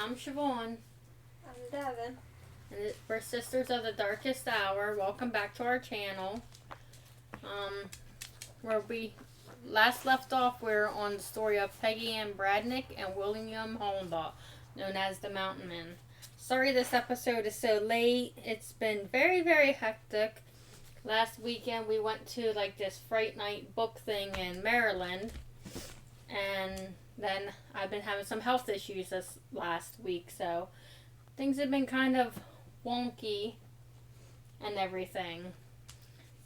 I'm Siobhan. I'm Devin. And we're Sisters of the Darkest Hour. Welcome back to our channel. Where we last left off, we're on the story of Peggy Ann Bradnick and William Hollenbaugh, known as the Mountain Men. Sorry this episode is so late. It's been very, very hectic. Last weekend we went to this Fright Night book thing in Maryland. And then I've been having some health issues this last week, so things have been kind of wonky and everything.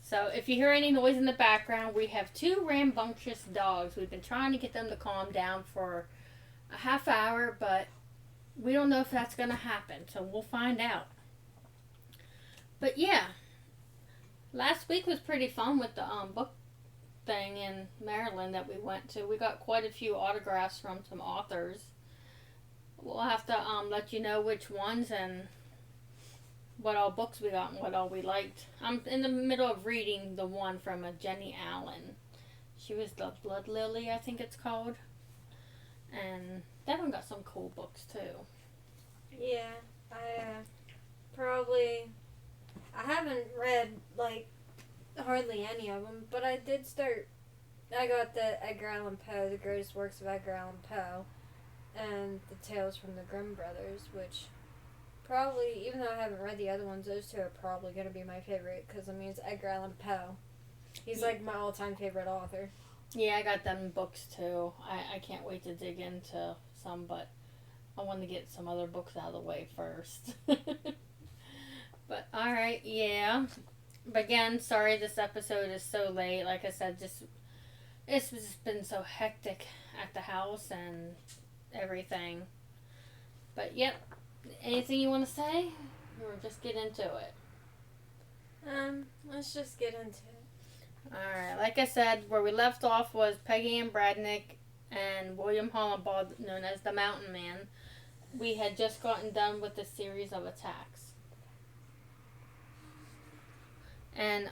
So if you hear any noise in the background, we have two rambunctious dogs. We've been trying to get them to calm down for a half hour, but we don't know if that's going to happen, so we'll find out. But yeah, last week was pretty fun with the book thing in Maryland that we went to. We got quite a few autographs from some authors. We'll have to let you know which ones and what all books we got and what all we liked. I'm in the middle of reading the one from Jenny Allen. She was the Blood Lily, I think it's called. And that one got some cool books too. Yeah, I haven't read hardly any of them, but I did start. I got the Edgar Allan Poe, the greatest works of Edgar Allan Poe, and the Tales from the Grimm Brothers, which probably, even though I haven't read the other ones, those two are probably going to be my favorite because it's Edgar Allan Poe. He's my all-time favorite author. Yeah, I got them books too. I can't wait to dig into some, but I want to get some other books out of the way first. But alright, yeah. But again, sorry this episode is so late. Like I said, it's just been so hectic at the house and everything. But yep, anything you want to say? Or just get into it? Let's just get into it. Alright, like I said, where we left off was Peggy Ann Bradnick and William Hollenbaugh, known as the Mountain Man. We had just gotten done with a series of attacks. And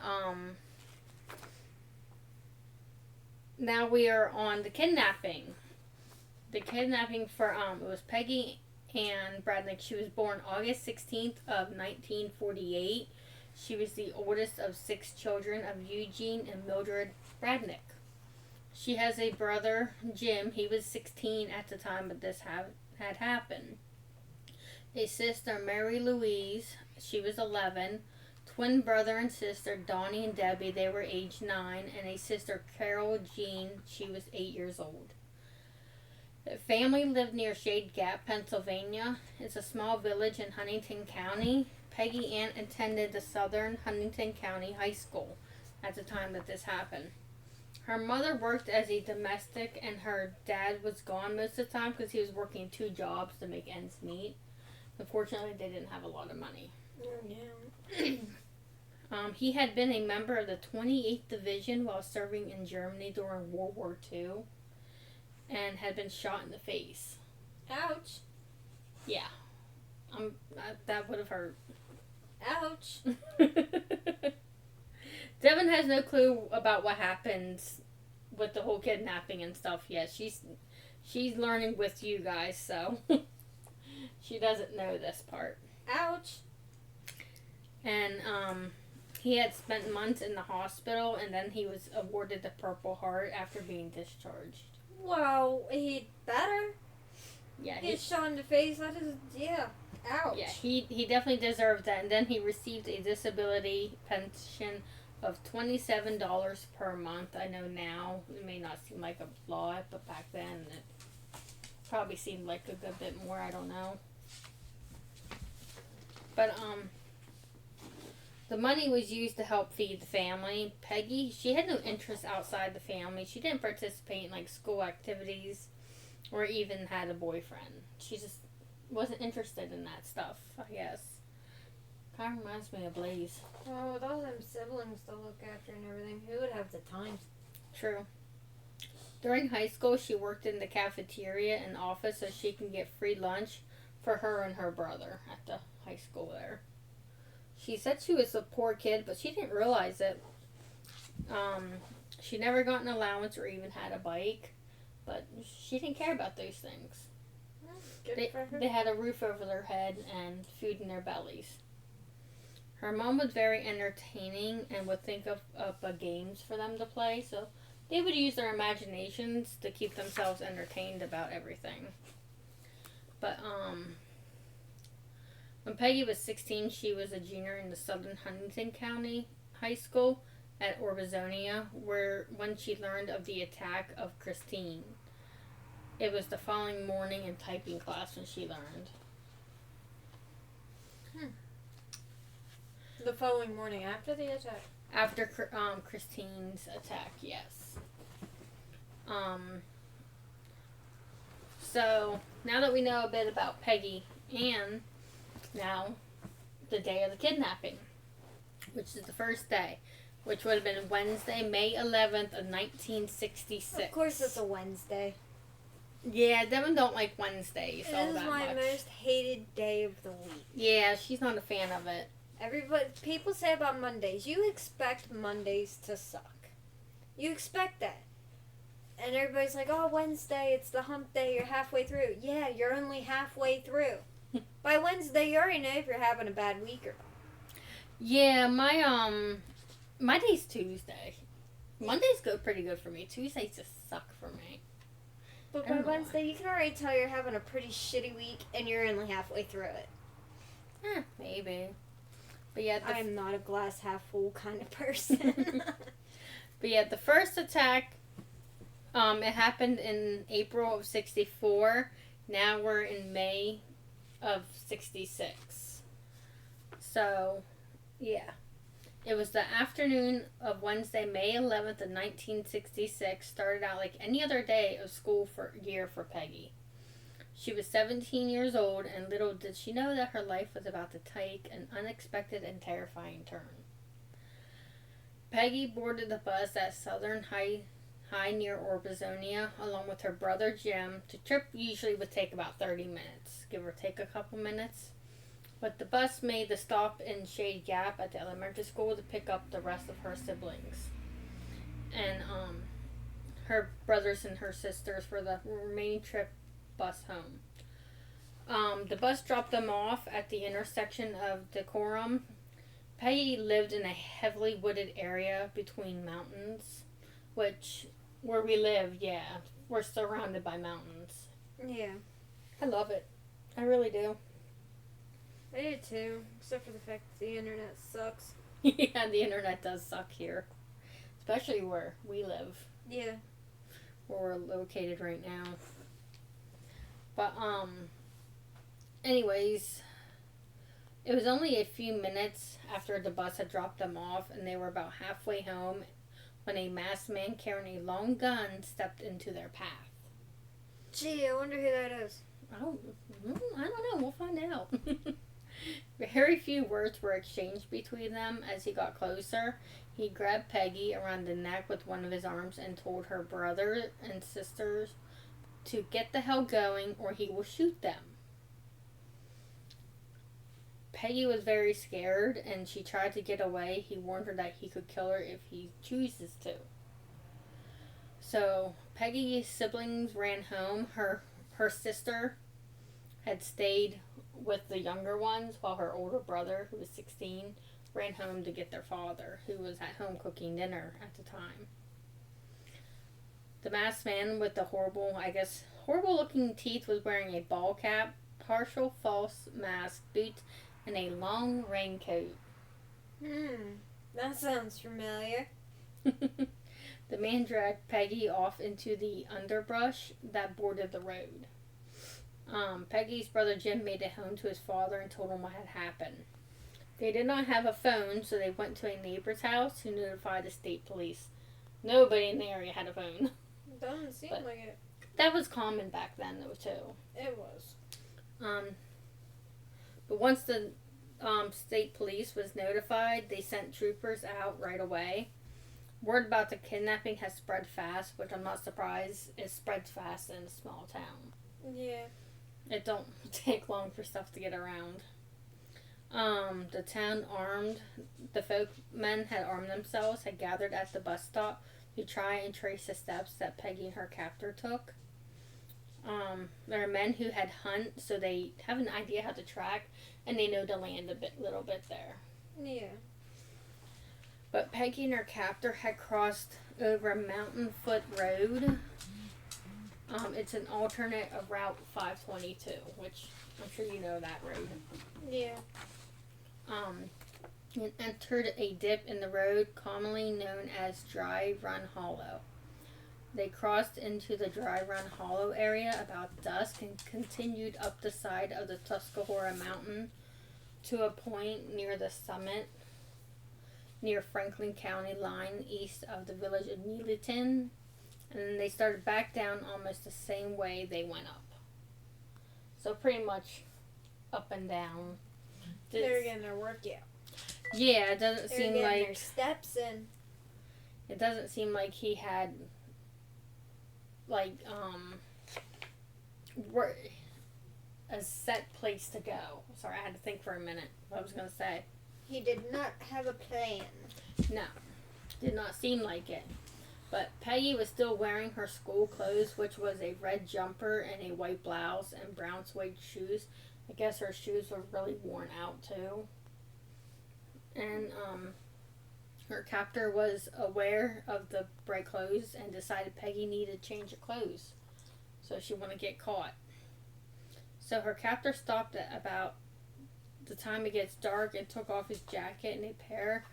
now we are on the kidnapping. The kidnapping for it was Peggy Ann Bradnick. She was born August 16th of 1948. She was the oldest of 6 children of Eugene and Mildred Bradnick. She has a brother, Jim. He was 16 at the time that this had happened. A sister, Mary Louise. She was 11. Twin brother and sister, Donnie and Debbie. They were age 9. And a sister, Carol Jean. She was 8 years old. The family lived near Shade Gap, Pennsylvania. It's a small village in Huntington County. Peggy Ann attended the Southern Huntington County High School at the time that this happened. Her mother worked as a domestic and her dad was gone most of the time because he was working 2 jobs to make ends meet. Unfortunately, they didn't have a lot of money. Yeah. He had been a member of the 28th Division while serving in Germany during World War II and had been shot in the face. Ouch. Yeah. That would have hurt. Ouch. Devin has no clue about what happens with the whole kidnapping and stuff yet. She's learning with you guys, so she doesn't know this part. Ouch. And he had spent months in the hospital, and then he was awarded the Purple Heart after being discharged. Wow, he better. Yeah, He's shot in the face. That is, yeah. Ouch. Yeah, he definitely deserved that. And then he received a disability pension of $27 per month. I know now it may not seem like a lot, but back then it probably seemed like a good bit more. I don't know. But the money was used to help feed the family. Peggy, she had no interest outside the family. She didn't participate in school activities or even had a boyfriend. She just wasn't interested in that stuff, I guess. Kind of reminds me of Blaze. Well, with all them siblings to look after and everything, who would have the time? True. During high school, she worked in the cafeteria and office so she can get free lunch for her and her brother at the high school there. She said she was a poor kid, but she didn't realize it. She never got an allowance or even had a bike, but she didn't care about those things. Good for her. They had a roof over their head and food in their bellies. Her mom was very entertaining and would think of games for them to play, so they would use their imaginations to keep themselves entertained about everything. But when Peggy was 16, she was a junior in the Southern Huntington County High School at Orbizonia, when she learned of the attack of Christine. It was the following morning in typing class when she learned. The following morning after the attack? After Christine's attack, yes. So, now that we know a bit about Peggy Ann, now the day of the kidnapping, which is the first day, which would have been Wednesday, May 11th of 1966. Of course it's a Wednesday. Yeah, Devin don't like Wednesdays all that much. This is my most hated day of the week. Yeah, she's not a fan of it. People say about Mondays, you expect Mondays to suck. You expect that. And everybody's like, oh, Wednesday, it's the hump day, you're halfway through. Yeah, you're only halfway through. By Wednesday, you already know if you're having a bad week or not. Yeah, my day's Tuesday. Mondays go pretty good for me. Tuesdays just suck for me. But by Wednesday, you can already tell you're having a pretty shitty week, and you're only halfway through it. Maybe. But yeah, I'm not a glass half full kind of person. But yeah, the first attack, it happened in April of 64. Now we're in May of 66. So, yeah. It was the afternoon of Wednesday, May 11th of 1966. Started out like any other day of school year for Peggy. She was 17 years old, and little did she know that her life was about to take an unexpected and terrifying turn. Peggy boarded the bus at Southern High near Orbizonia, along with her brother Jim. The trip usually would take about 30 minutes, give or take a couple minutes. But the bus made the stop in Shade Gap at the elementary school to pick up the rest of her siblings. And her brothers and her sisters for the remaining trip bus home. The bus dropped them off at the intersection of Decorum. Peggy lived in a heavily wooded area between mountains, which, where we live, yeah, we're surrounded by mountains. Yeah. I love it. I really do. I do too, except for the fact that the internet sucks. Yeah, the internet does suck here. Especially where we live. Yeah. Where we're located right now. But, anyways, it was only a few minutes after the bus had dropped them off and they were about halfway home when a masked man carrying a long gun stepped into their path. Gee, I wonder who that is. Oh, I don't know. We'll find out. Very few words were exchanged between them as he got closer. He grabbed Peggy around the neck with one of his arms and told her brother and sisters to get the hell going or he will shoot them. Peggy was very scared and she tried to get away. He warned her that he could kill her if he chooses to. So Peggy's siblings ran home. Her sister had stayed with the younger ones while her older brother, who was 16, ran home to get their father, who was at home cooking dinner at the time. The masked man with the horrible looking teeth was wearing a ball cap, partial false mask, boots, and a long raincoat. That sounds familiar. The man dragged Peggy off into the underbrush that bordered the road. Peggy's brother Jim made it home to his father and told him what had happened. They did not have a phone, so they went to a neighbor's house who notified the state police. Nobody in the area had a phone. Doesn't seem like it. That was common back then, though, too. It was. But once the state police was notified, they sent troopers out right away. Word about the kidnapping has spread fast, which I'm not surprised. It spreads fast in a small town. Yeah. It don't take long for stuff to get around. The town the folk men had armed themselves, had gathered at the bus stop to try and trace the steps that Peggy and her captor took. There are men who had hunt, so they have an idea how to track, and they know the land little bit there. Yeah. But Peggy and her captor had crossed over a mountain foot road. It's an alternate of Route 522, which I'm sure you know that road. Yeah. And entered a dip in the road commonly known as Dry Run Hollow. They crossed into the Dry Run Hollow area about dusk and continued up the side of the Tuscarora Mountain to a point near the summit, near Franklin County line east of the village of Neelyton. And then they started back down almost the same way they went up. So pretty much up and down. They're getting their workout. Yeah, it doesn't They're seem getting like their steps in. It doesn't seem like he had like a set place to go. Sorry, I had to think for a minute what I was gonna say. He did not have a plan. No, did not seem like it. But Peggy was still wearing her school clothes, which was a red jumper and a white blouse and brown suede shoes. I guess her shoes were really worn out too. And her captor was aware of the bright clothes and decided Peggy needed to change her clothes so she wouldn't get caught. So her captor stopped at about the time it gets dark and took off his jacket and a pair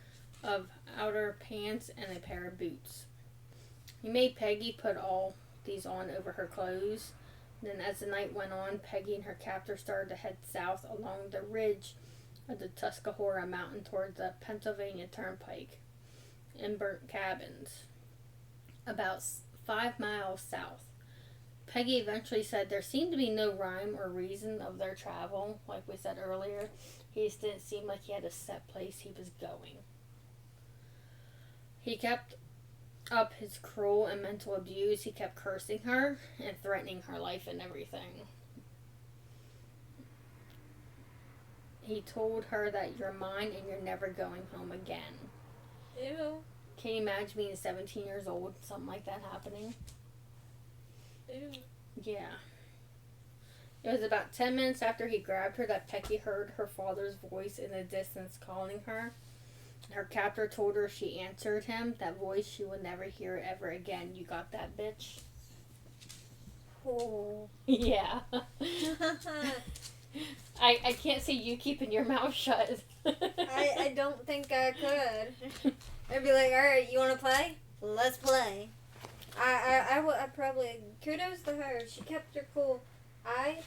of outer pants and a pair of boots. He made Peggy put all these on over her clothes. Then as the night went on, Peggy and her captor started to head south along the ridge of the Tuscarora Mountain toward the Pennsylvania Turnpike in burnt cabins, about 5 miles south. Peggy eventually said there seemed to be no rhyme or reason of their travel. Like we said earlier, he just didn't seem like he had a set place he was going. He kept up his cruel and mental abuse. He kept cursing her and threatening her life and everything. He told her that you're mine and you're never going home again. Ew. Can you imagine being 17 years old, something like that happening? Ew. Yeah. It was about 10 minutes after he grabbed her that Peggy heard her father's voice in the distance calling her. Her captor told her she answered him. That voice she would never hear ever again. You got that, bitch? Oh. Yeah. I can't see you keeping your mouth shut. I don't think I could. I'd be like, alright, you want to play? Let's play. I probably, kudos to her. She kept her cool. I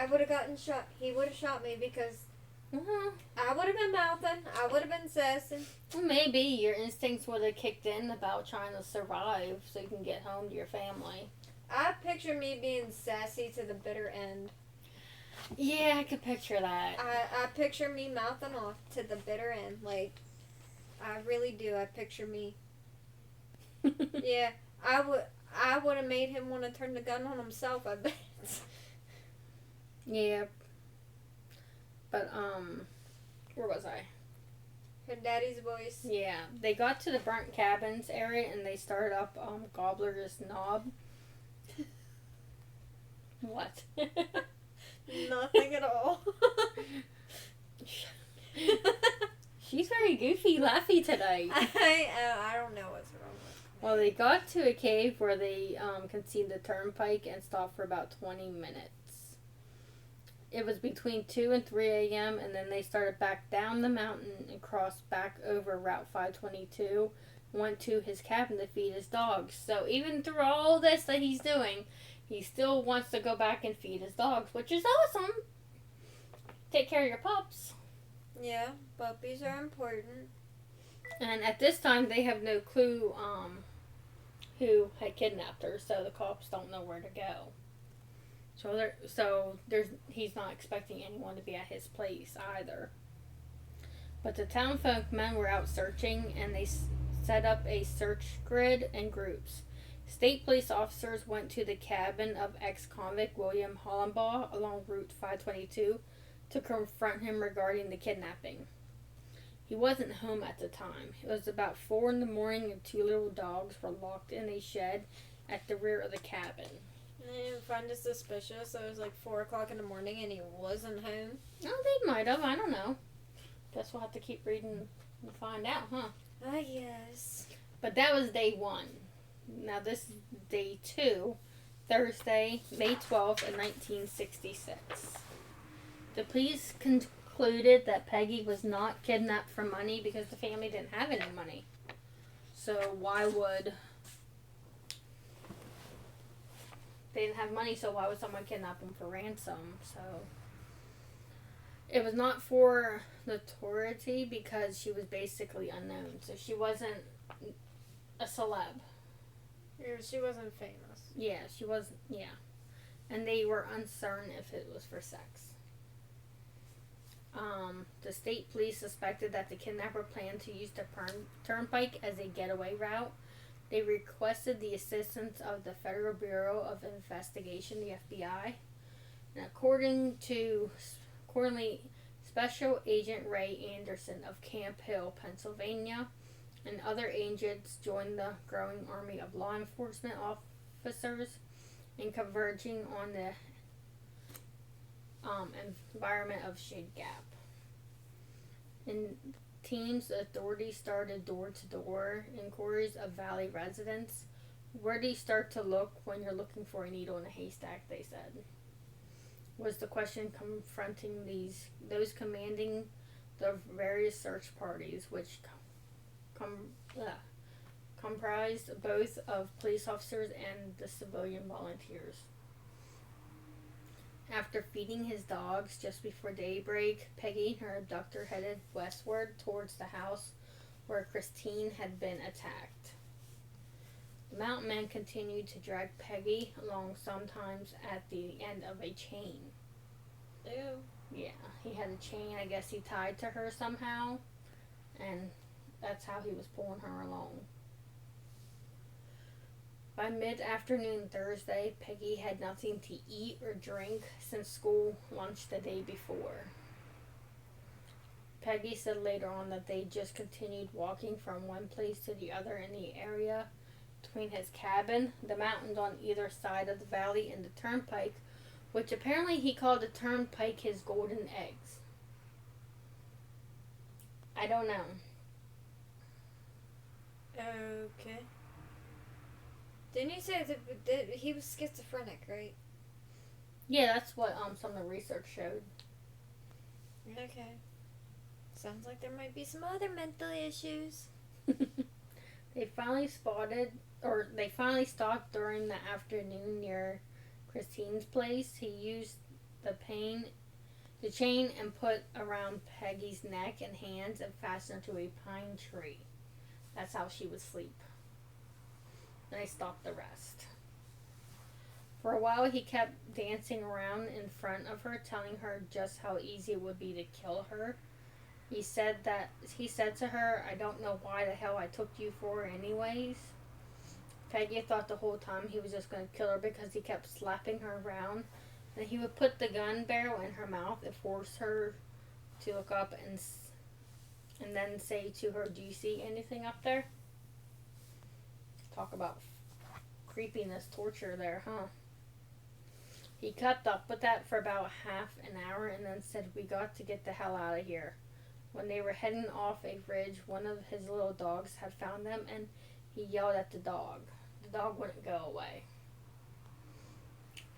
would have gotten shot. He would have shot me because I would have been mouthing. I would have been sassing. Well, maybe your instincts would have kicked in about trying to survive so you can get home to your family. I picture me being sassy to the bitter end. Yeah, I could picture that. I picture me mouthing off to the bitter end. Like, I really do. I picture me. Yeah, I would have made him want to turn the gun on himself, I bet. Yeah. But, where was I? Her daddy's voice. Yeah, they got to the burnt cabins area and they started up, Gobbler's Knob. What? Nothing at all. She's very goofy, laughy today. I don't know what's wrong with me. Well, they got to a cave where they could see the turnpike and stopped for about 20 minutes. It was between 2 and 3 a.m. and then they started back down the mountain and crossed back over Route 522, went to his cabin to feed his dogs. So even through all this that he's doing, he still wants to go back and feed his dogs, which is awesome. Take care of your pups. Yeah, puppies are important. And at this time, they have no clue who had kidnapped her, so the cops don't know where to go. He's not expecting anyone to be at his place either. But the townfolk men were out searching, and they set up a search grid in groups. State police officers went to the cabin of ex-convict William Hollenbaugh along Route 522 to confront him regarding the kidnapping. He wasn't home at the time. It was about 4 in the morning and 2 little dogs were locked in a shed at the rear of the cabin. They find it suspicious. So it was like 4 o'clock in the morning and he wasn't home. Oh, they might have. I don't know. Guess we'll have to keep reading and find out, huh? I guess. But that was day 1. Now this is day 2, Thursday, May 12th, in 1966. The police concluded that Peggy was not kidnapped for money because the family didn't have any money. So why would... They didn't have money, so why would someone kidnap them for ransom? So it was not for notoriety because she was basically unknown. So she wasn't a celeb. Yeah, she wasn't famous. Yeah, she wasn't. Yeah. And they were uncertain if it was for sex. The state police suspected that the kidnapper planned to use the turnpike as a getaway route. They requested the assistance of the Federal Bureau of Investigation, the FBI. And accordingly, Special Agent Ray Anderson of Camp Hill, Pennsylvania, and other agents joined the growing army of law enforcement officers in converging on the environment of Shade Gap. In teams, authorities started door-to-door inquiries of Valley residents. Where do you start to look when you're looking for a needle in a haystack, they said, was the question confronting those commanding the various search parties, which comprised both of police officers and the civilian volunteers. After feeding his dogs just before daybreak, Peggy and her abductor headed westward towards the house where Christine had been attacked. The mountain man continued to drag Peggy along, sometimes at the end of a chain. Ew. Yeah, he had a chain, I guess he tied to her somehow, and that's how he was pulling her along. By mid-afternoon Thursday, Peggy had nothing to eat or drink since school lunch the day before. Peggy said later on that they just continued walking from one place to the other in the area between his cabin, the mountains on either side of the valley, and the turnpike, which apparently he called the turnpike his golden eggs. I don't know. Okay. Didn't you say that he was schizophrenic, right? Yeah, that's what some of the research showed. Okay. Sounds like there might be some other mental issues. They finally stopped during the afternoon near Christine's place. He used the chain and put around Peggy's neck and hands and fastened her to a pine tree. That's how she would sleep. And I stopped the rest. For a while, he kept dancing around in front of her, telling her just how easy it would be to kill her. He said to her, "I don't know why the hell I took you for anyways." Peggy thought the whole time he was just going to kill her because he kept slapping her around. And he would put the gun barrel in her mouth and force her to look up and then say to her, "Do you see anything up there?" Talk about creepiness, torture there, huh? He kept up with that for about half an hour and then said, "We got to get the hell out of here." When they were heading off a ridge, one of his little dogs had found them and he yelled at the dog. The dog wouldn't go away.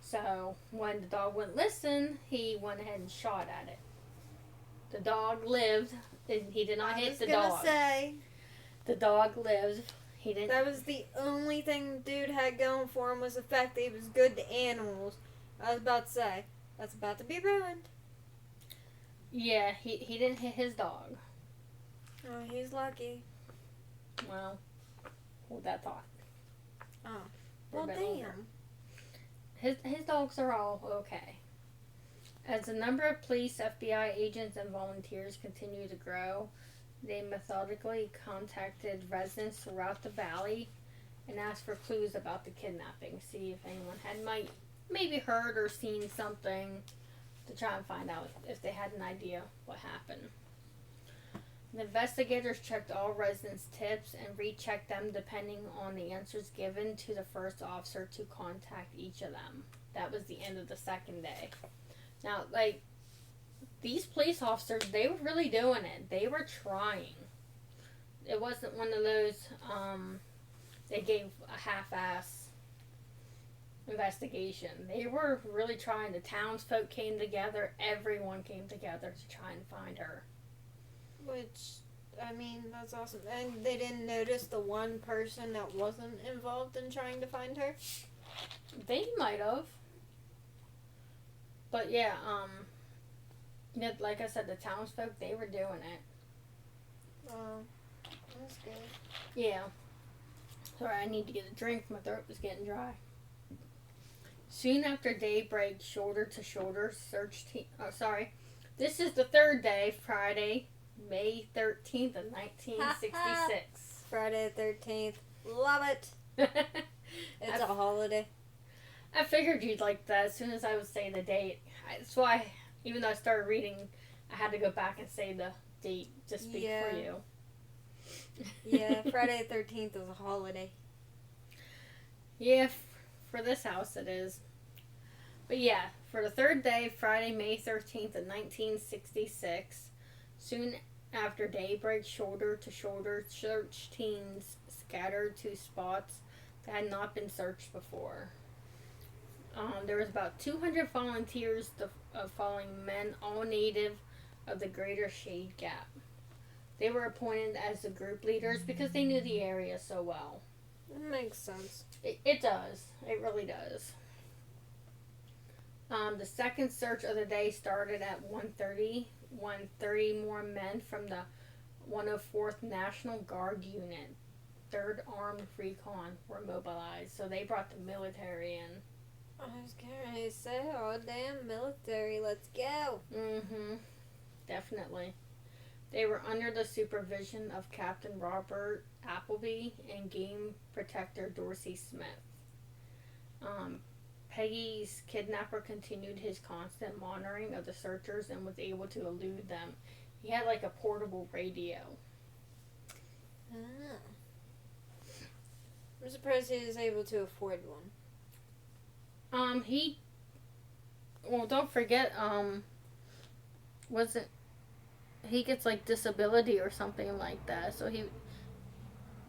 So when the dog wouldn't listen, he went ahead and shot at it. The dog lived. He did not hit the dog. I was gonna say. The dog lived. He didn't. That was the only thing dude had going for him, was the fact that he was good to animals. I was about to say, that's about to be ruined. Yeah, he didn't hit his dog. Oh, he's lucky. Well, hold that thought. Oh, well, damn. His dogs are all okay. As the number of police, FBI agents, and volunteers continued to grow, they methodically contacted residents throughout the valley and asked for clues about the kidnapping. See if anyone had maybe heard or seen something to try and find out if they had an idea what happened. The investigators checked all residents' tips and rechecked them depending on the answers given to the first officer to contact each of them. That was the end of the second day. Now, like, these police officers, they were really doing it. They were trying. It wasn't one of those, they gave a half-ass investigation. They were really trying. The townsfolk came together. Everyone came together to try and find her. Which, I mean, that's awesome. And they didn't notice the one person that wasn't involved in trying to find her? They might have. But yeah, like I said, the townsfolk, they were doing it. Oh, that's good. Yeah. Sorry, I need to get a drink. My throat was getting dry. Soon after daybreak, shoulder to shoulder search team. Oh, sorry. This is the third day, Friday, May 13th of 1966. Friday the 13th. Love it. It's a holiday. I figured you'd like that as soon as I would say the date. That's why, even though I started reading, I had to go back and say the date to speak for you. Yeah, Friday the 13th is a holiday. Yeah, for this house it is. But yeah, for the third day, Friday, May 13th of 1966, soon after daybreak, shoulder to shoulder search teams scattered to spots that had not been searched before. There was about 200 volunteers following men, all native of the greater Shade Gap. They were appointed as the group leaders because they knew the area so well. That makes sense. It does. It really does. The second search of the day started at 1:30. 1:30 more men from the 104th National Guard Unit, 3rd Armed Recon, were mobilized. So they brought the military in. I was going to say, oh damn, military, let's go. Mm-hmm. Definitely. They were under the supervision of Captain Robert Appleby and Game Protector Dorsey Smith. Peggy's kidnapper continued his constant monitoring of the searchers and was able to elude them. He had like a portable radio. Ah. I'm surprised he was able to afford one. Don't forget, he gets like disability or something like that, so he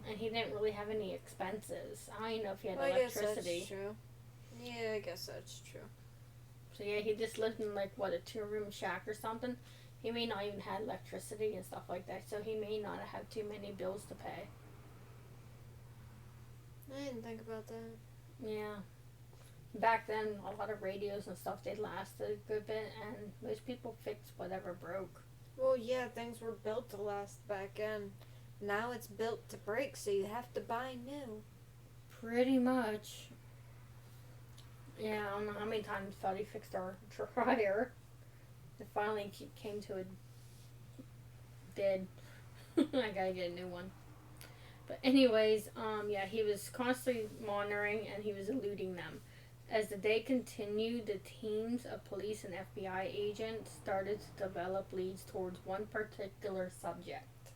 didn't really have any expenses. I don't even know if he had electricity. I guess that's true. Yeah, I guess that's true. So yeah, he just lived in like a 2-room shack or something. He may not even have electricity and stuff like that, so he may not have too many bills to pay. I didn't think about that. Yeah. Back then, a lot of radios and stuff, they lasted a good bit, and most people fixed whatever broke. Well, yeah, things were built to last back then. Now it's built to break, so you have to buy new. Pretty much. Yeah, I don't know how many times Fuddy fixed our dryer. It finally came to a dead. I gotta get a new one. But anyways, yeah, he was constantly monitoring and he was eluding them. As the day continued, the teams of police and FBI agents started to develop leads towards one particular subject,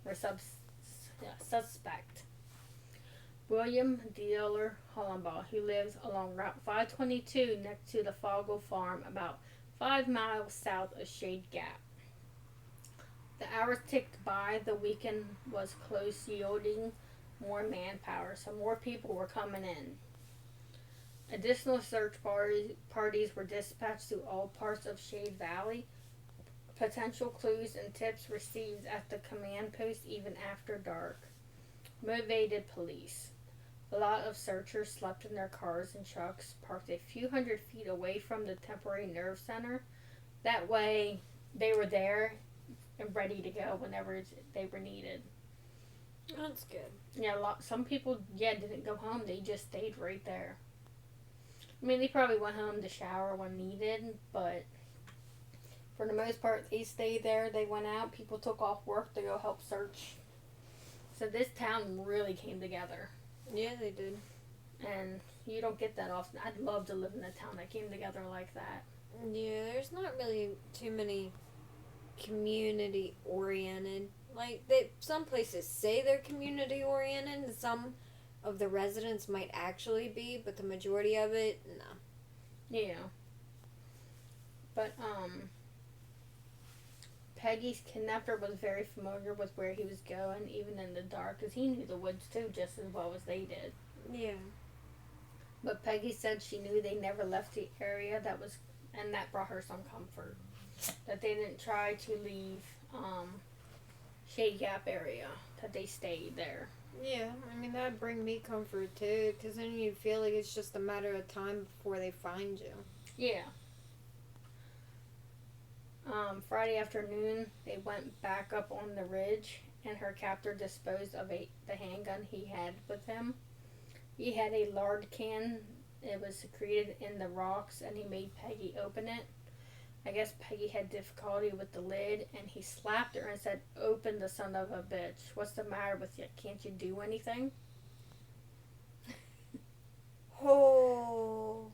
or suspect. William Hollenbaugh, who lives along Route 522 next to the Fogel Farm, about 5 miles south of Shade Gap. The hours ticked by. The weekend was close, yielding more manpower, so more people were coming in. Additional search parties were dispatched to all parts of Shade Valley. Potential clues and tips received at the command post even after dark. Motivated police. A lot of searchers slept in their cars and trucks, parked a few hundred feet away from the temporary nerve center. That way, they were there and ready to go whenever they were needed. That's good. Yeah, some people, didn't go home. They just stayed right there. I mean, they probably went home to shower when needed, but for the most part, they stayed there. They went out. People took off work to go help search. So this town really came together. Yeah, they did. And you don't get that often. I'd love to live in a town that came together like that. Yeah, there's not really too many community oriented. Like, some places say they're community oriented, and some of the residents might actually be, but the majority of it, no. Yeah. But, Peggy's kidnapper was very familiar with where he was going, even in the dark, because he knew the woods too, just as well as they did. Yeah. But Peggy said she knew they never left the area, and that brought her some comfort. That they didn't try to leave, Shade Gap area, that they stayed there. Yeah, I mean, that'd bring me comfort too, because then you feel like it's just a matter of time before they find you. Yeah. Friday afternoon, they went back up on the ridge, and her captor disposed of the handgun he had with him. He had a lard can. It was secreted in the rocks, and he made Peggy open it. I guess Peggy had difficulty with the lid, and he slapped her and said, "Open, the son of a bitch. What's the matter with you? Can't you do anything?" Oh.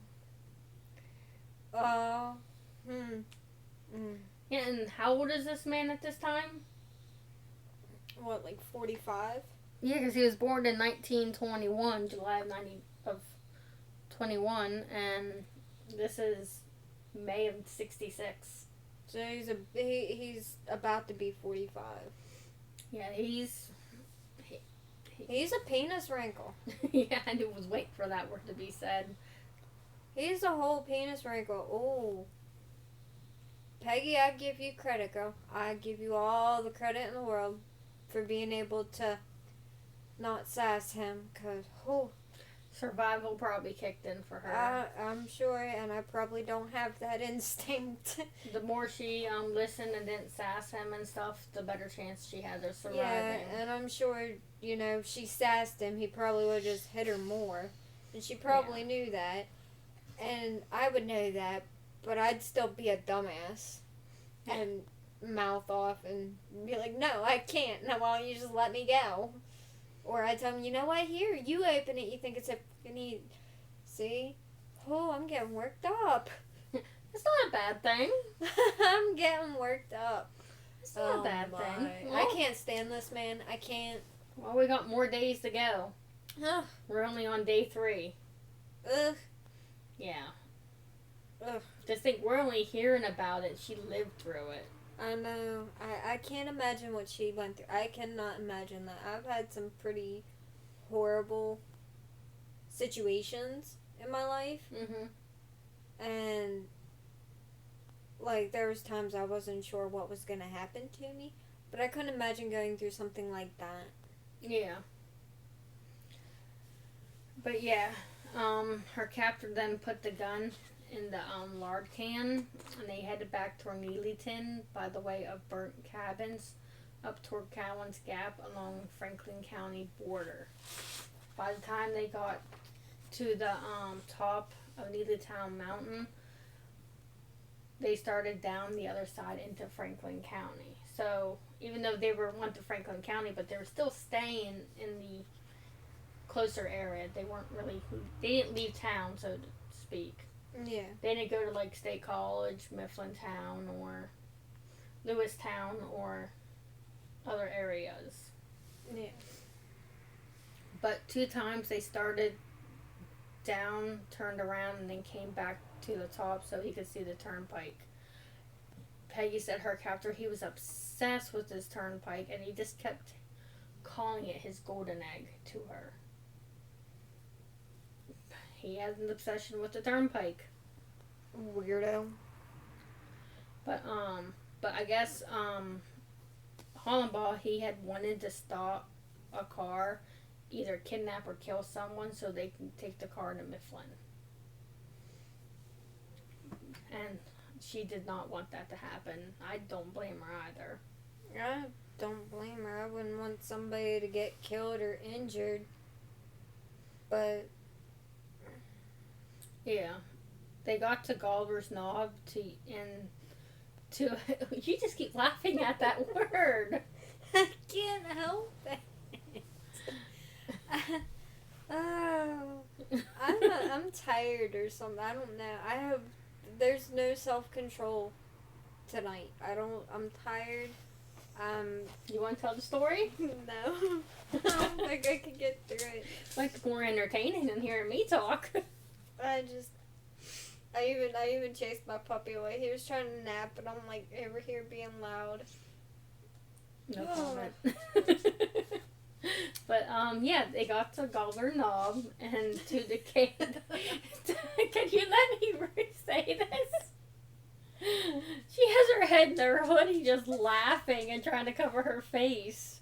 Yeah, and how old is this man at this time? What, like 45? Yeah, because he was born in 1921, July of 21, and this is May of 66. So he's about to be 45. Yeah, he's a penis wrinkle. yeah, I was waiting for that word to be said. He's a whole penis wrinkle. Oh. Peggy, I give you credit, girl. I give you all the credit in the world for being able to not sass him, because, Survival probably kicked in for her. I'm sure, and I probably don't have that instinct. The more she listened and didn't sass him and stuff, the better chance she had of surviving. Yeah, and I'm sure, if she sassed him, he probably would have just hit her more. And she probably knew that. And I would know that, but I'd still be a dumbass. And mouth off and be like, "No, I can't. Now, why don't you just let me go?" Or I tell him, "You know what? Here, you open it. You think it's a fucking See? Oh, I'm getting worked up. It's not a bad thing. I'm getting worked up. It's not a bad thing. Well, I can't stand this, man. I can't. Well, we got more days to go. Ugh. We're only on day 3. Ugh. Yeah. Ugh. Just think, we're only hearing about it. She lived through it. I know. I can't imagine what she went through. I cannot imagine that. I've had some pretty horrible situations in my life. Mm-hmm. And, like, there was times I wasn't sure what was going to happen to me. But I couldn't imagine going through something like that. Yeah. But, yeah. Her captor then put the gun in the lard can, and they headed back toward Neelyton by the way of burnt cabins up toward Cowan's Gap along Franklin County border. By the time they got to the top of Neelytown Mountain, they started down the other side into Franklin County. So even though they went to Franklin County, but they were still staying in the closer area. They didn't leave town, so to speak. Yeah. They didn't go to like State College, Mifflintown, or Lewistown, or other areas. Yeah. But 2 times they started down, turned around, and then came back to the top so he could see the turnpike. Peggy said her captor, he was obsessed with this turnpike, and he just kept calling it his golden egg to her. He has an obsession with the turnpike. Weirdo. But I guess Hollenbaugh, he had wanted to stop a car, either kidnap or kill someone so they can take the car to Mifflin. And she did not want that to happen. I don't blame her either. I don't blame her. I wouldn't want somebody to get killed or injured. But yeah, they got to Galder's Knob to you just keep laughing at that word. I can't help it. I'm tired or something. I don't know. There's no self-control tonight. I'm tired. You want to tell the story? No. I don't think I can get through it. It's like more entertaining than hearing me talk. I even chased my puppy away. He was trying to nap, and I'm like over here being loud. No comment. But yeah, they got to Gobbler Knob and to the cave. Can you let me say this? She has her head in her hoodie just laughing and trying to cover her face.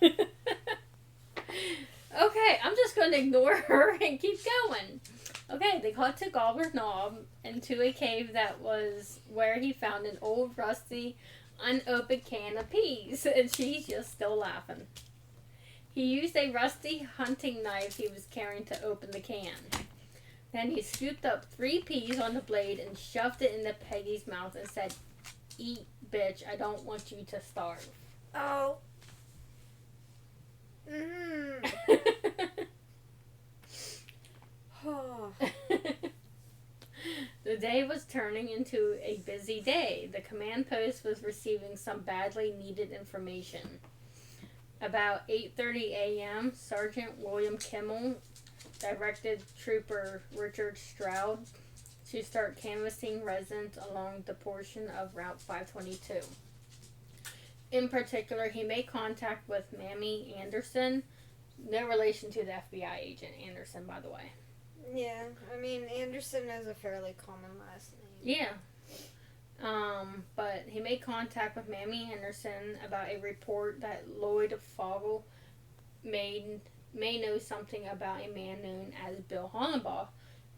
Okay, I'm just going to ignore her and keep going. Okay, they got to Gobbler Knob and to a cave that was where he found an old rusty unopened can of peas, and she's just still laughing. He used a rusty hunting knife he was carrying to open the can. Then he scooped up 3 peas on the blade and shoved it into Peggy's mouth and said, "Eat, bitch, I don't want you to starve." Oh. Mm. Oh. The day was turning into a busy day. The command post was receiving some badly needed information. About 8:30 a.m., Sergeant William Kimmel directed Trooper Richard Stroud to start canvassing residents along the portion of Route 522. In particular, he made contact with Mamie Anderson, no relation to the FBI agent Anderson, by the way. Yeah, I mean, Anderson is a fairly common last name. Yeah. But he made contact with Mamie Anderson about a report that Lloyd Fogel may know something about a man known as Bill Hollenbaugh,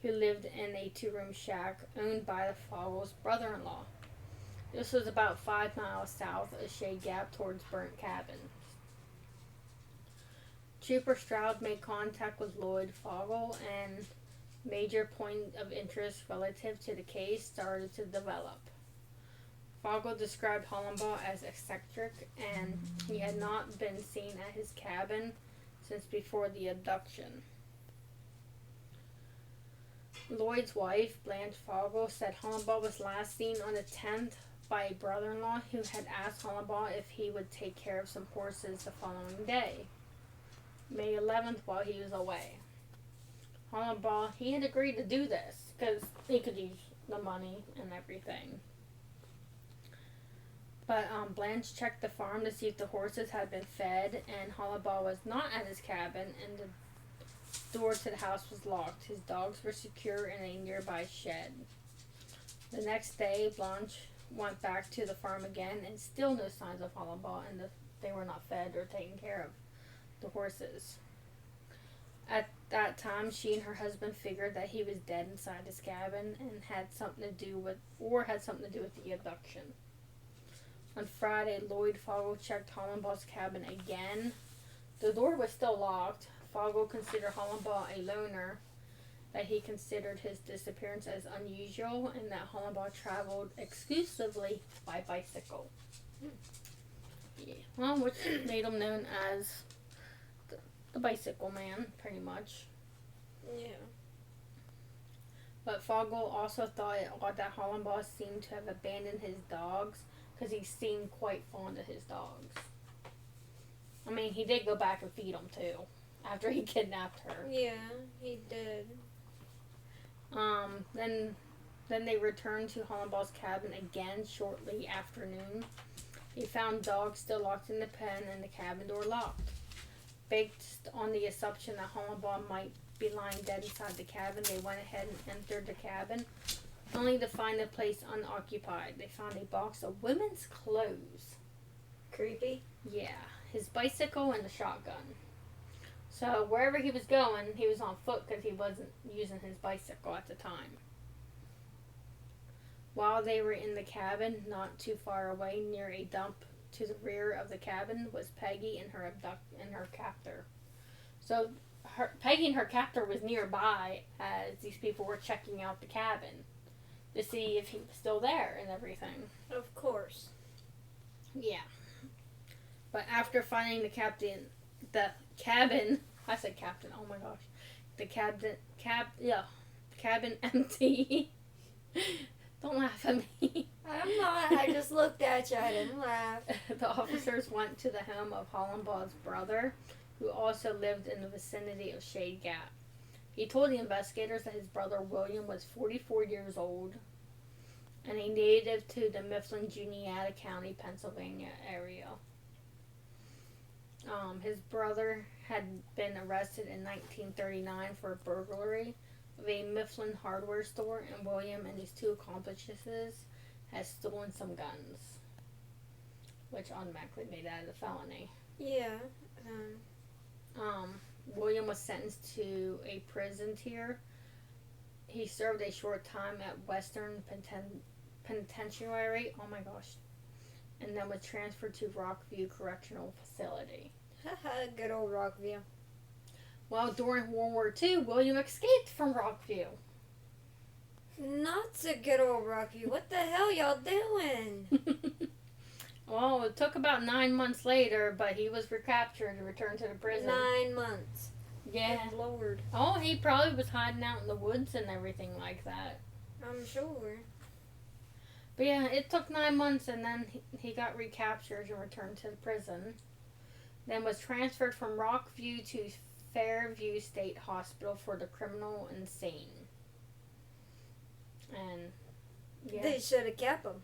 who lived in a 2-room shack owned by the Fogel's brother-in-law. This was about 5 miles south of Shade Gap towards Burnt Cabin. Trooper Stroud made contact with Lloyd Fogel, and major point of interest relative to the case started to develop. Fogel described Hollenbaugh as eccentric, and he had not been seen at his cabin since before the abduction. Lloyd's wife, Blanche Fogel, said Hollenbaugh was last seen on the 10th by a brother-in-law who had asked Hollenbaugh if he would take care of some horses the following day, May 11th, while he was away. Hollenbaugh, he had agreed to do this because he could use the money and everything. But Blanche checked the farm to see if the horses had been fed, and Hollenbaugh was not at his cabin, and the door to the house was locked. His dogs were secure in a nearby shed. The next day, Blanche went back to the farm again, and still no signs of Hollenbaugh, and they were not fed or taken care of the horses. At that time, she and her husband figured that he was dead inside his cabin and had something to do with the abduction. On Friday, Lloyd Fogel checked Hollenbaugh's cabin again. The door was still locked. Fogel considered Hollenbaugh a loner, that he considered his disappearance as unusual, and that Hollenbaugh traveled exclusively by bicycle. Yeah, well, which made him known as the bicycle man, pretty much. Yeah. But Fogel also thought it odd that Hollenbaugh seemed to have abandoned his dogs, because he seemed quite fond of his dogs. I mean, he did go back and feed them too, after he kidnapped her. Yeah, he did. Then they returned to Hollenbaugh's cabin again shortly after noon. They found dogs still locked in the pen and the cabin door locked. Based on the assumption that Hollenbaugh might be lying dead inside the cabin, they went ahead and entered the cabin, only to find the place unoccupied. They found a box of women's clothes. Creepy? Yeah, his bicycle and a shotgun. So wherever he was going, he was on foot because he wasn't using his bicycle at the time. While they were in the cabin, not too far away, near a dump to the rear of the cabin, was Peggy and her captor. So Peggy and her captor was nearby as these people were checking out the cabin to see if he was still there and everything. Of course. Yeah. But after finding the cabin, I said captain, oh my gosh. The cabin empty. Don't laugh at me. I'm not. I just looked at you. I didn't laugh. The officers went to the home of Hollenbaugh's brother, who also lived in the vicinity of Shade Gap. He told the investigators that his brother William was 44 years old and a native to the Mifflin, Juniata County, Pennsylvania area. His brother had been arrested in 1939 for burglary of a Mifflin hardware store, and William and his two accomplices had stolen some guns, which automatically made that a felony. Yeah. William was sentenced to a prison tier. He served a short time at Western Penitentiary. Oh my gosh. And then was transferred to Rockview Correctional Facility. Good old Rockview. Well, during World War II, William escaped from Rockview. Not so good old Rockview. What the hell y'all doing? Well, it took about 9 months later, but he was recaptured and returned to the prison. 9 months. Yeah. Good Lord. Oh, he probably was hiding out in the woods and everything like that. I'm sure. But yeah, it took 9 months, and then he got recaptured and returned to the prison. Then was transferred from Rockview to Fairview State Hospital for the criminal insane. And yeah, They should have kept him.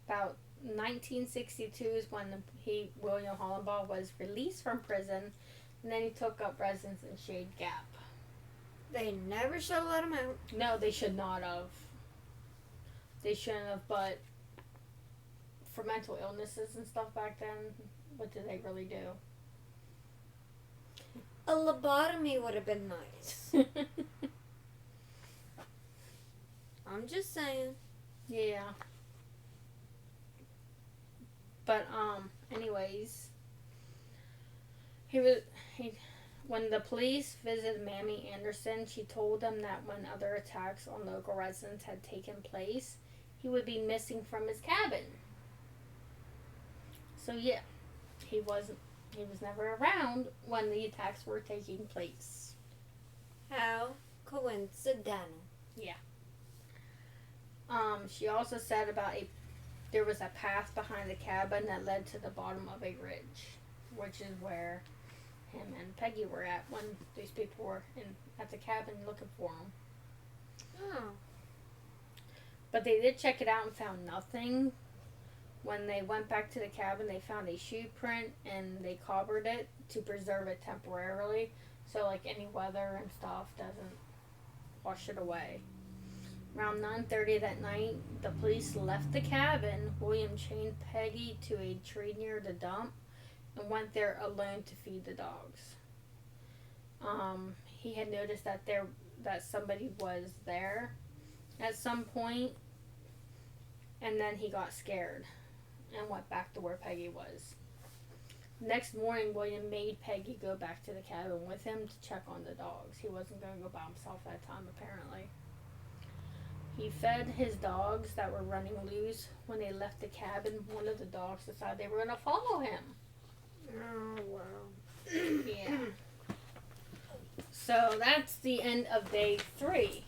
about 1962 is when William Hollenbaugh was released from prison, and then he took up residence in Shade Gap. They never should have let him out. No, they should not have. They shouldn't have, but for mental illnesses and stuff back then, what did they really do? A lobotomy would have been nice. I'm just saying. Yeah. But anyways, when the police visited Mammy Anderson, she told them that when other attacks on local residents had taken place, he would be missing from his cabin. So yeah, he was never around when the attacks were taking place. How coincidental. Yeah. She also said there was a path behind the cabin that led to the bottom of a ridge, which is where him and Peggy were at when these people were at the cabin looking for him. Oh. But they did check it out and found nothing. When they went back to the cabin, they found a shoe print and they covered it to preserve it temporarily, so like any weather and stuff doesn't wash it away. Around 9:30 that night, the police left the cabin. William chained Peggy to a tree near the dump and went there alone to feed the dogs. He had noticed that somebody was there at some point, and then he got scared and went back to where Peggy was. Next morning, William made Peggy go back to the cabin with him to check on the dogs. He wasn't going to go by himself that time, apparently. He fed his dogs that were running loose. When they left the cabin, one of the dogs decided they were going to follow him. Oh, wow. Yeah. So that's the end of day 3.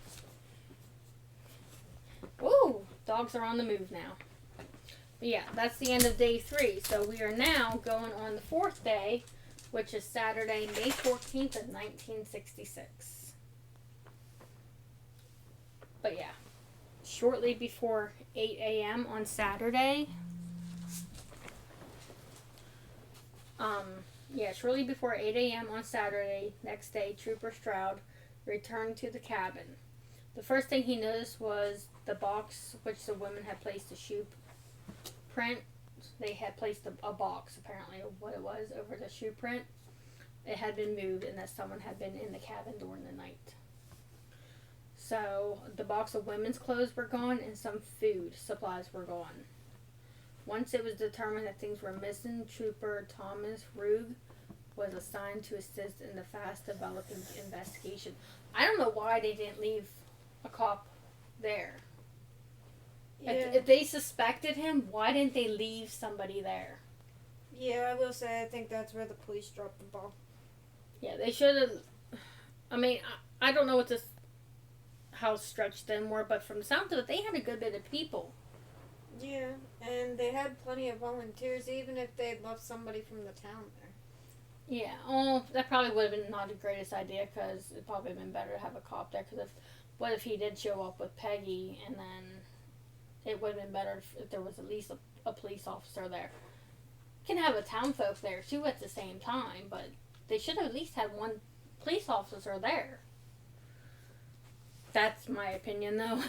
Ooh, dogs are on the move now. But yeah, that's the end of day 3. So we are now going on the 4th day, which is Saturday, May 14th of 1966. But yeah. Shortly before 8 a.m. on Saturday. Shortly before 8 a.m. on Saturday, next day, Trooper Stroud returned to the cabin. The first thing he noticed was the box which the women had placed a shoe print. They had placed a box, apparently, of what it was, over the shoe print. It had been moved and that someone had been in the cabin during the night. So, the box of women's clothes were gone and some food supplies were gone. Once it was determined that things were missing, Trooper Thomas Rugg was assigned to assist in the fast-developing investigation. I don't know why they didn't leave a cop there. Yeah. If they suspected him, why didn't they leave somebody there? Yeah, I will say I think that's where the police dropped the ball. Yeah, they should have... I mean, I don't know how stretched thin were, but from the sound of it, they had a good bit of people. Yeah, and they had plenty of volunteers, even if they had left somebody from the town there. Yeah, oh, that probably would have been not the greatest idea, because it'd probably been better to have a cop there, because what if he did show up with Peggy, and then it would have been better if there was at least a police officer there. You can have a town folk there too at the same time, but they should have at least had one police officer there. That's my opinion, though.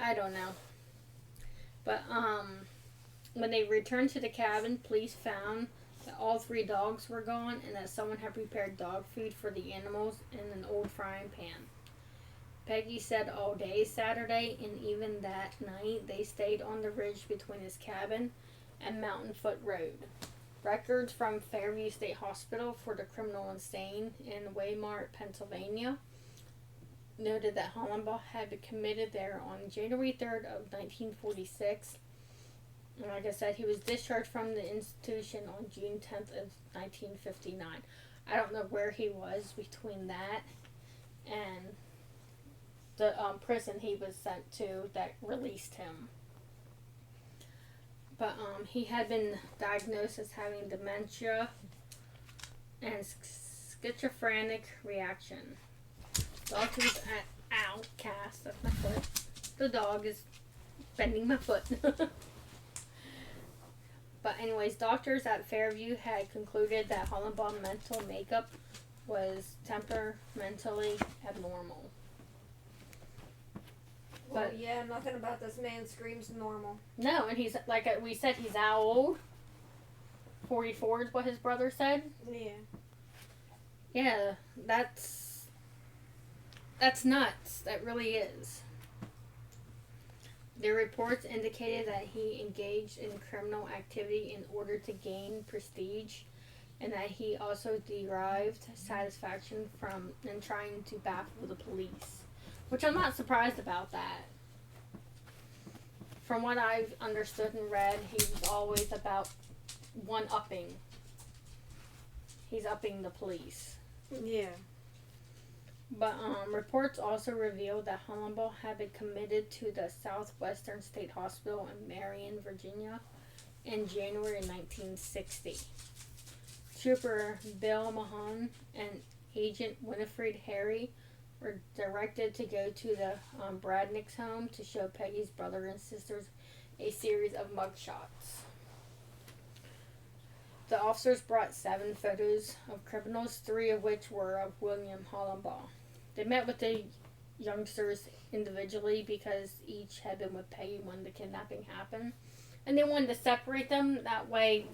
I don't know. But, when they returned to the cabin, police found that all 3 dogs were gone and that someone had prepared dog food for the animals in an old frying pan. Peggy said all day Saturday and even that night they stayed on the ridge between his cabin and Mountain Foot Road. Records from Fairview State Hospital for the Criminal Insane in Waymart, Pennsylvania, noted that Hollenbaugh had been committed there on January 3rd of 1946. And like I said, he was discharged from the institution on June 10th of 1959. I don't know where he was between that and the prison he was sent to that released him. But he had been diagnosed as having dementia and schizophrenic reaction. Doctors at Outcast, that's my foot. The dog is bending my foot. But anyways, doctors at Fairview had concluded that Hollenbaugh's mental makeup was temperamentally abnormal. Well, But yeah, nothing about this man screams normal. no, and he's, like we said, he's how old? 44 is what his brother said? Yeah. Yeah, that's nuts. That really is. The reports indicated that he engaged in criminal activity in order to gain prestige, and that he also derived satisfaction from in trying to baffle the police. Which I'm not surprised about that. From what I've understood and read, he was always about one-upping. He's upping the police. Yeah. But reports also revealed that Hollenbaugh had been committed to the Southwestern State Hospital in Marion, Virginia in January 1960. Trooper Bill Mahon and Agent Winifred Harry were directed to go to the Bradnick's home to show Peggy's brother and sisters a series of mugshots. The officers brought 7 photos of criminals, 3 of which were of William Hollenbaugh. They met with the youngsters individually because each had been with Peggy when the kidnapping happened. And they wanted to separate them. That way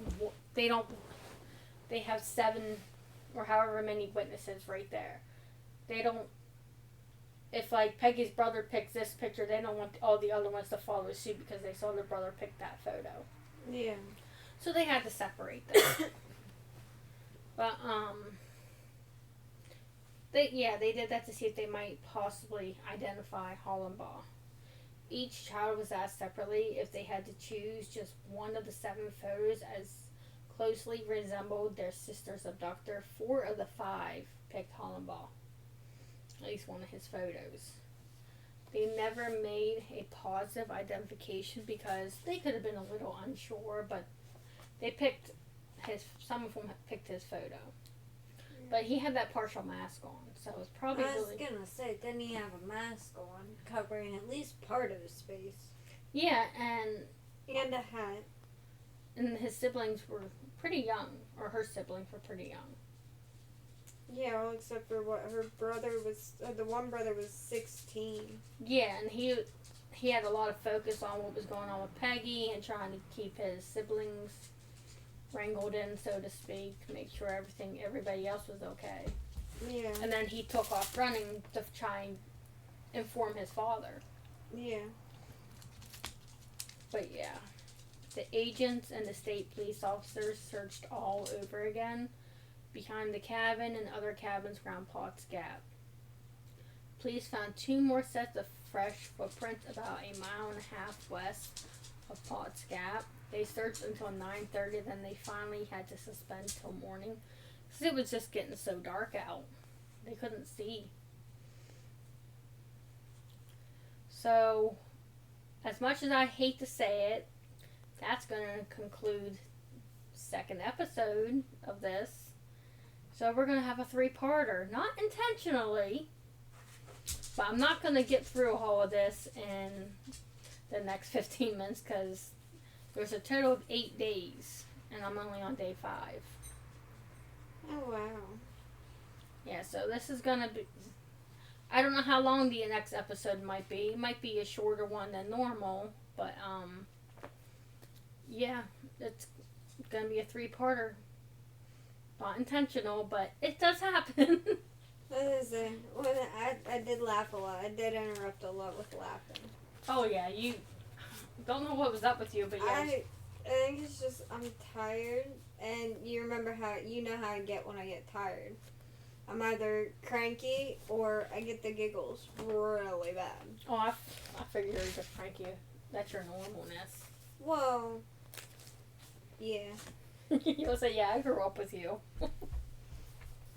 they have 7 or however many witnesses right there. They don't, if like Peggy's brother picks this picture, they don't want all the other ones to follow suit because they saw their brother pick that photo. Yeah. So they had to separate them. But, they did that to see if they might possibly identify Hollenbaugh. Each child was asked separately if they had to choose just one of the 7 photos as closely resembled their sister's abductor. 4 of the 5 picked Hollenbaugh. At least one of his photos. They never made a positive identification because they could have been a little unsure, but they picked some of them picked his photo. But he had that partial mask on, so it was probably I was gonna say, didn't he have a mask on covering at least part of his face? Yeah, and a hat. And his siblings were pretty young, or her siblings were pretty young. Yeah, well, except for what her brother was, the one brother was 16. Yeah, and he had a lot of focus on what was going on with Peggy and trying to keep his siblings wrangled in, so to speak, make sure everybody else was okay. Yeah. And then he took off running to try and inform his father. Yeah. But yeah, the agents and the state police officers searched all over again behind the cabin and other cabins around Potts Gap. Police found 2 more sets of fresh footprints about a mile and a half west of Potts Gap. They searched until 9:30, then they finally had to suspend till morning because it was just getting so dark out. They couldn't see. So, as much as I hate to say it, that's going to conclude second episode of this. So we're going to have a 3-parter. Not intentionally, but I'm not going to get through all of this in the next 15 minutes because there's a total of 8 days, and I'm only on day 5. Oh, wow. Yeah, so this is going to be... I don't know how long the next episode might be. It might be a shorter one than normal, but, yeah, it's going to be a 3-parter. Not intentional, but it does happen. I did laugh a lot. I did interrupt a lot with laughing. Oh, yeah, you... Don't know what was up with you, but yeah. I think it's just I'm tired, and you know how I get when I get tired. I'm either cranky or I get the giggles really bad. Oh, I figured you were just cranky. That's your normalness. Whoa. Yeah. You'll say, yeah, I grew up with you.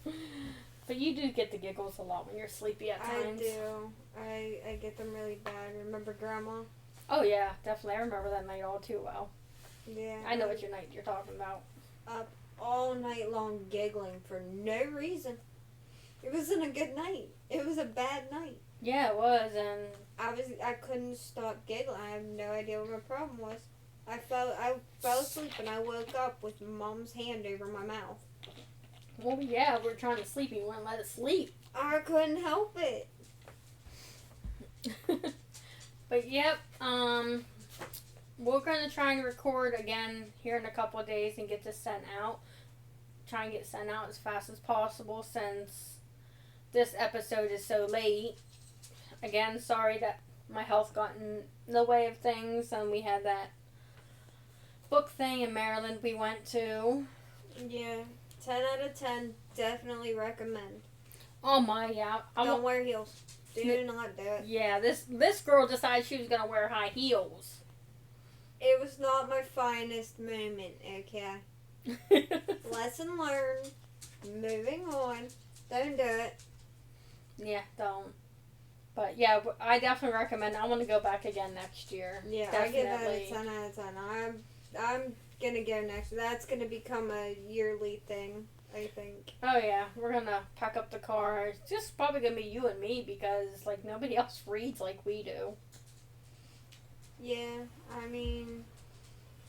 But you do get the giggles a lot when you're sleepy at times. I do. I get them really bad. Remember Grandma? Oh, yeah, definitely. I remember that night all too well. Yeah. I know what your night you're talking about. Up all night long giggling for no reason. It wasn't a good night. It was a bad night. Yeah, it was, and... I couldn't stop giggling. I have no idea what my problem was. I fell asleep and I woke up with Mom's hand over my mouth. Well, yeah, we're trying to sleep. You wouldn't let us sleep. I couldn't help it. But, yep, we're going to try and record again here in a couple of days and get this sent out. Try and get sent out as fast as possible since this episode is so late. Again, sorry that my health got in the way of things, and we had that book thing in Maryland we went to. Yeah, 10 out of 10, definitely recommend. Oh my, yeah. Don't wear heels. Do not do it. Yeah, this girl decided she was going to wear high heels. It was not my finest moment, okay? Lesson learned. Moving on. Don't do it. Yeah, don't. But yeah, I definitely recommend. I want to go back again next year. Yeah, definitely. I give that a 10 out of 10. I'm gonna go next. That's gonna become a yearly thing, I think. Oh yeah, we're gonna pack up the car. It's just probably gonna be you and me because like nobody else reads like we do. Yeah, I mean,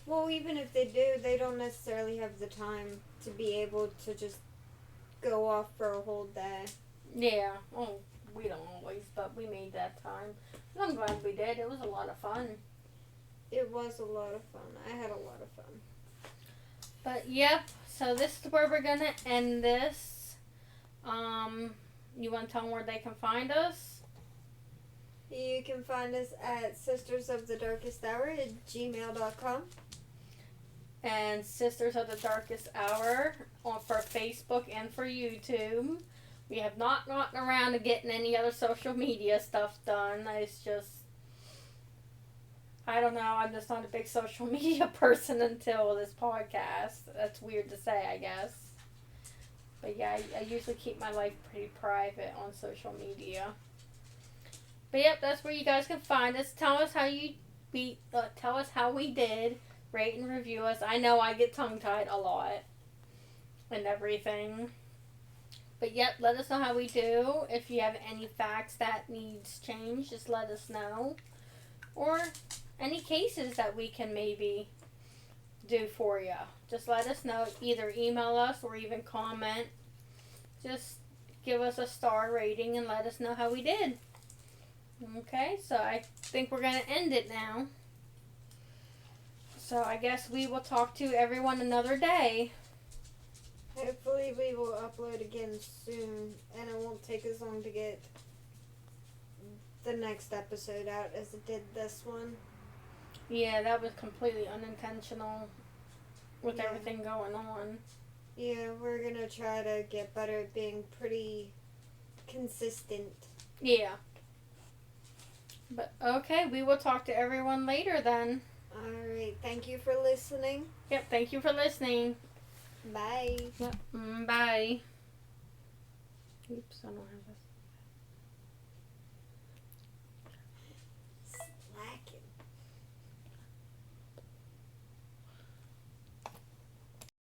well, even if they do, they don't necessarily have the time to be able to just go off for a whole day. Yeah, well, we don't always, but we made that time. I'm glad we did. It was a lot of fun. It was a lot of fun. I had a lot of fun. But yep, so this is where we're gonna end this. You want to tell them where they can find us? You can find us at sistersofthedarkesthour@gmail.com. And Sisters of the Darkest Hour for Facebook and for YouTube. We have not gotten around to getting any other social media stuff done. It's just, I don't know, I'm just not a big social media person until this podcast. That's weird to say, I guess. But yeah, I usually keep my life pretty private on social media. But yep, that's where you guys can find us. Tell us how we did. Rate and review us. I know I get tongue-tied a lot and everything. But yep, let us know how we do. If you have any facts that needs change, just let us know. Or any cases that we can maybe do for you. Just let us know. Either email us or even comment. Just give us a star rating and let us know how we did. Okay, so I think we're going to end it now. So I guess we will talk to everyone another day. Hopefully we will upload again soon, and it won't take as long to get the next episode out as it did this one. Yeah, that was completely unintentional with everything going on. Yeah, we're going to try to get better at being pretty consistent. Yeah. But okay, we will talk to everyone later then. Alright, thank you for listening. Yep, thank you for listening. Bye. Yep, bye. Oops, I don't have this.